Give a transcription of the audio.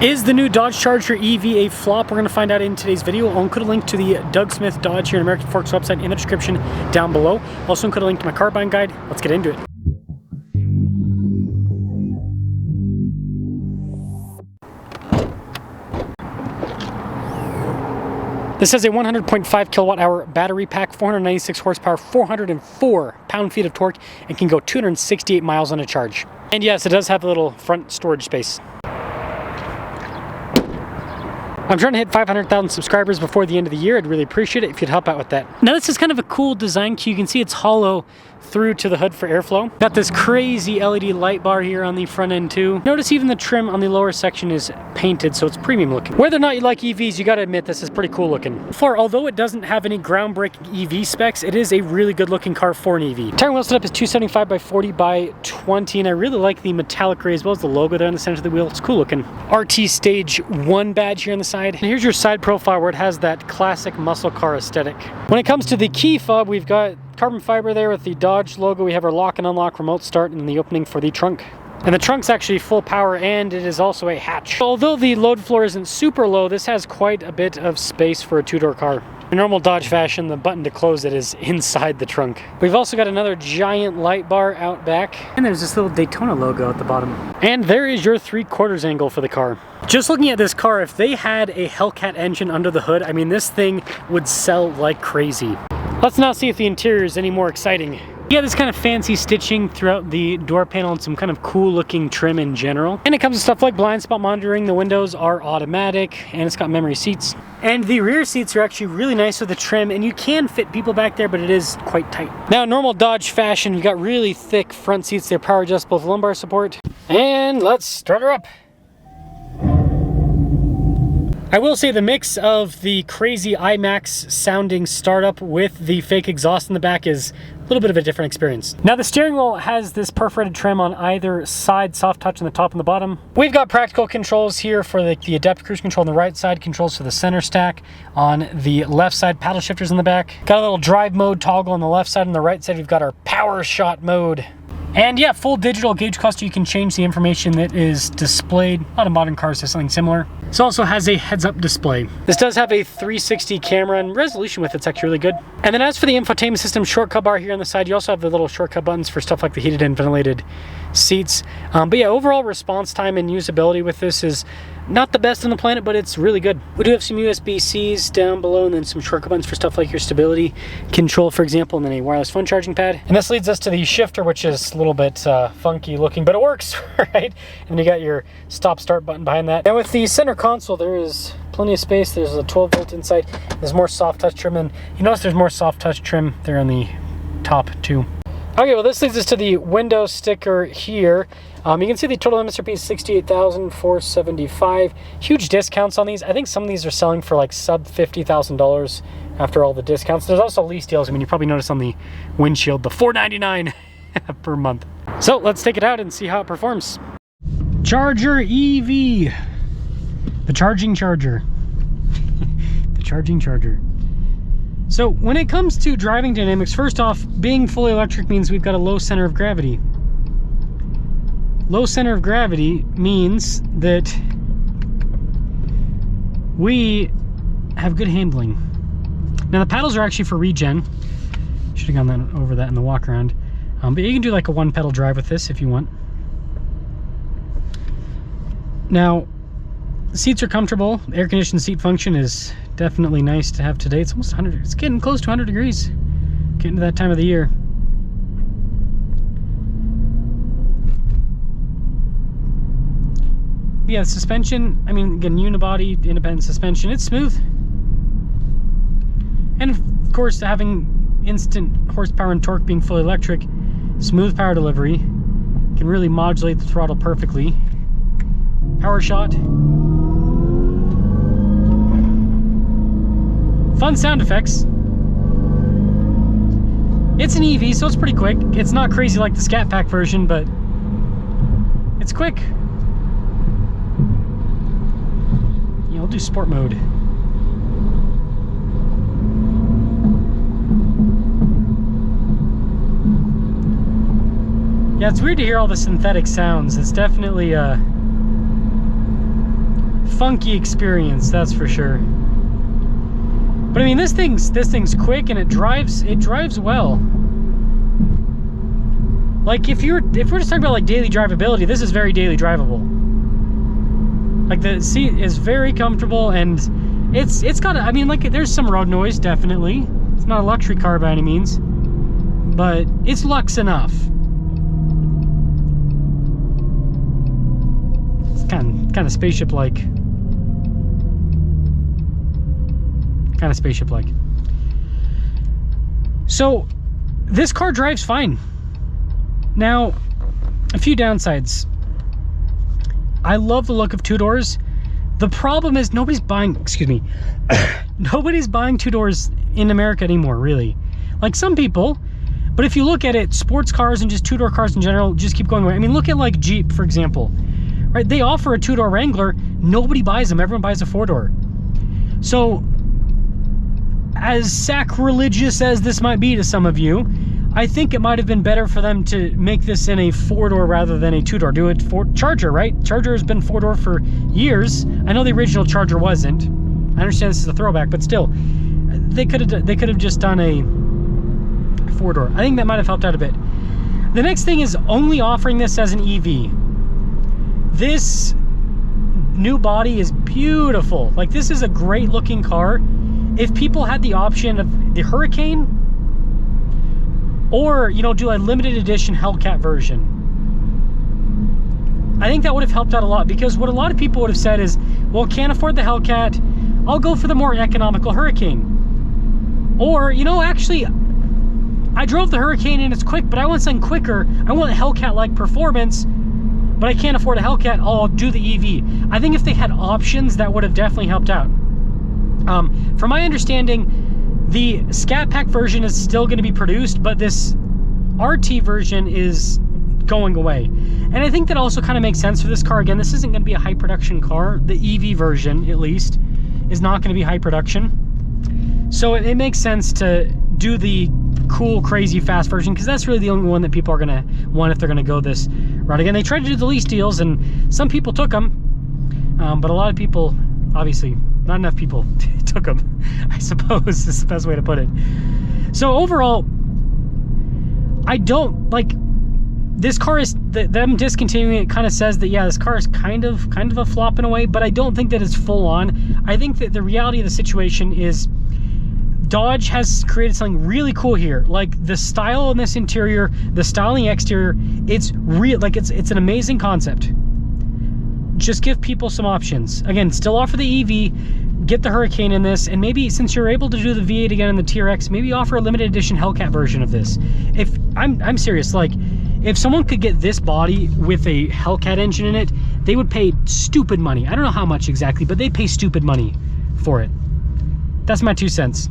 Is the new Dodge Charger EV a flop? We're going to find out in today's video. I'll include a link to the Doug Smith Dodge here in American Forks website in the description down below. Also include a link to my car buying guide. Let's get into it. This has a 100.5 kilowatt hour battery pack, 496 horsepower, 404 pound-feet of torque, and can go 268 miles on a charge. And yes, it does have a little front storage space. I'm trying to hit 500,000 subscribers before the end of the year. I'd really appreciate it if you'd help out with that. Now this is kind of a cool design key. You can see it's hollow through to the hood for airflow. Got this crazy LED light bar here on the front end too. Notice even the trim on the lower section is painted, so it's premium looking. Whether or not you like EVs, you gotta admit this is pretty cool looking. Although it doesn't have any groundbreaking EV specs, it is a really good looking car for an EV. Tire wheel setup is 275 by 40 by 20, and I really like the metallic gray as well as the logo there on the center of the wheel. It's cool looking. RT Stage 1 badge here on the side. And here's your side profile where it has that classic muscle car aesthetic. When it comes to the key fob, we've got carbon fiber there with the Dodge logo. We have our lock and unlock remote start and the opening for the trunk. And the trunk's actually full power, and it is also a hatch. Although the load floor isn't super low, this has quite a bit of space for a two-door car. In normal Dodge fashion, the button to close it is inside the trunk. We've also got another giant light bar out back, and there's this little Daytona logo at the bottom. And there is your 3/4 angle for the car. Just looking at this car, if they had a Hellcat engine under the hood, I mean, this thing would sell like crazy. Let's now see if the interior is any more exciting. Yeah, this kind of fancy stitching throughout the door panel and some kind of cool looking trim in general. And it comes with stuff like blind spot monitoring. The windows are automatic and it's got memory seats. And the rear seats are actually really nice with the trim, and you can fit people back there, but it is quite tight. Now, normal Dodge fashion, you've got really thick front seats. They're power adjustable with lumbar support. And let's start her up. I will say the mix of the crazy IMAX sounding startup with the fake exhaust in the back is a little bit of a different experience. Now the steering wheel has this perforated trim on either side, soft touch on the top and the bottom. We've got practical controls here for the adaptive cruise control on the right side, controls for the center stack on the left side, paddle shifters in the back. Got a little drive mode toggle on the left side. On the right side, we've got our power shot mode. And yeah, full digital gauge cluster. You can change the information that is displayed. A lot of modern cars have something similar. This also has a heads-up display. This does have a 360 camera, and resolution with it's actually really good. And then as for the infotainment system shortcut bar here on the side, you also have the little shortcut buttons for stuff like the heated and ventilated seats. But yeah, overall response time and usability with this is not the best on the planet, but it's really good. We do have some USB-Cs down below, and then some shortcut buttons for stuff like your stability control, for example, and then a wireless phone charging pad. And this leads us to the shifter, which is a little bit funky looking, but it works, right? And you got your stop-start button behind that. Now with the center console, there is plenty of space. There's a 12 volt inside. There's more soft touch trim, and you notice there's more soft touch trim there on the top too. Okay, well this leads us to the window sticker here. You can see the total MSRP is $68,475. Huge discounts on these. I think some of these are selling for like sub $50,000 after all the discounts. There's also lease deals. I mean, you probably noticed on the windshield, the $499 per month. So let's take it out and see how it performs. Charger EV. The charging charger. The charging charger. So when it comes to driving dynamics, first off, being fully electric means we've got a low center of gravity. Low center of gravity means that we have good handling. Now the paddles are actually for regen. Should have gone over that in the walk around. But you can do like a one pedal drive with this if you want. Now, the seats are comfortable. The air conditioned seat function is definitely nice to have today. It's almost 100, it's getting close to 100 degrees. Getting to that time of the year. Yeah, suspension, I mean, again, unibody, independent suspension, it's smooth. And of course, having instant horsepower and torque being fully electric, smooth power delivery, can really modulate the throttle perfectly. Power shot. Fun sound effects. It's an EV, so it's pretty quick. It's not crazy like the Scat Pack version, but it's quick. Yeah, I'll do sport mode. Yeah, it's weird to hear all the synthetic sounds. It's definitely funky experience, that's for sure. But I mean, this thing's quick and it drives well. Like if we're just talking about like daily drivability, this is very daily drivable. Like the seat is very comfortable and it's got, I mean, like there's some road noise, definitely. It's not a luxury car by any means, but it's luxe enough. It's kind of spaceship-like. Kind of spaceship-like. So this car drives fine. Now, a few downsides. I love the look of two doors. The problem is nobody's buying, excuse me, nobody's buying two doors in America anymore, really. Like some people, but if you look at it, sports cars and just two-door cars in general just keep going away. I mean, look at like Jeep, for example, right? They offer a two-door Wrangler. Nobody buys them. Everyone buys a four-door. So as sacrilegious as this might be to some of you, I think it might have been better for them to make this in a four-door rather than a two-door. Do it for Charger, right? Charger has been four-door for years. I know the original Charger wasn't. I understand this is a throwback, but still, they could have just done a four-door. I think that might have helped out a bit. The next thing is only offering this as an EV. This new body is beautiful. Like, this is a great looking car. If people had the option of the Hurricane, or, you know, do a limited edition Hellcat version, I think that would have helped out a lot, because what a lot of people would have said is, well, can't afford the Hellcat, I'll go for the more economical Hurricane. Or, you know, actually, I drove the Hurricane and it's quick, but I want something quicker. I want a Hellcat-like performance, but I can't afford a Hellcat, I'll do the EV. I think if they had options, that would have definitely helped out. From my understanding, the Scat Pack version is still going to be produced, but this RT version is going away. And I think that also kind of makes sense for this car. Again, this isn't going to be a high production car. The EV version, at least, is not going to be high production. So it makes sense to do the cool, crazy, fast version, because that's really the only one that people are going to want if they're going to go this route. Again, they tried to do the lease deals, and some people took them, but a lot of people, obviously, not enough people took them, I suppose is the best way to put it. So overall, I don't like this car. Is them discontinuing it kind of says that, yeah, this car is kind of a flop in a way, but I don't think that it's full on. I think that the reality of the situation is Dodge has created something really cool here. Like the style in this interior, the style in the exterior, it's real. Like it's an amazing concept. Just give people some options. Again, still offer the EV, get the Hurricane in this, and maybe since you're able to do the V8 again in the TRX, maybe offer a limited edition Hellcat version of this. If I'm serious, like if someone could get this body with a Hellcat engine in it, they would pay stupid money. I don't know how much exactly, but they'd pay stupid money for it. That's my 2 cents.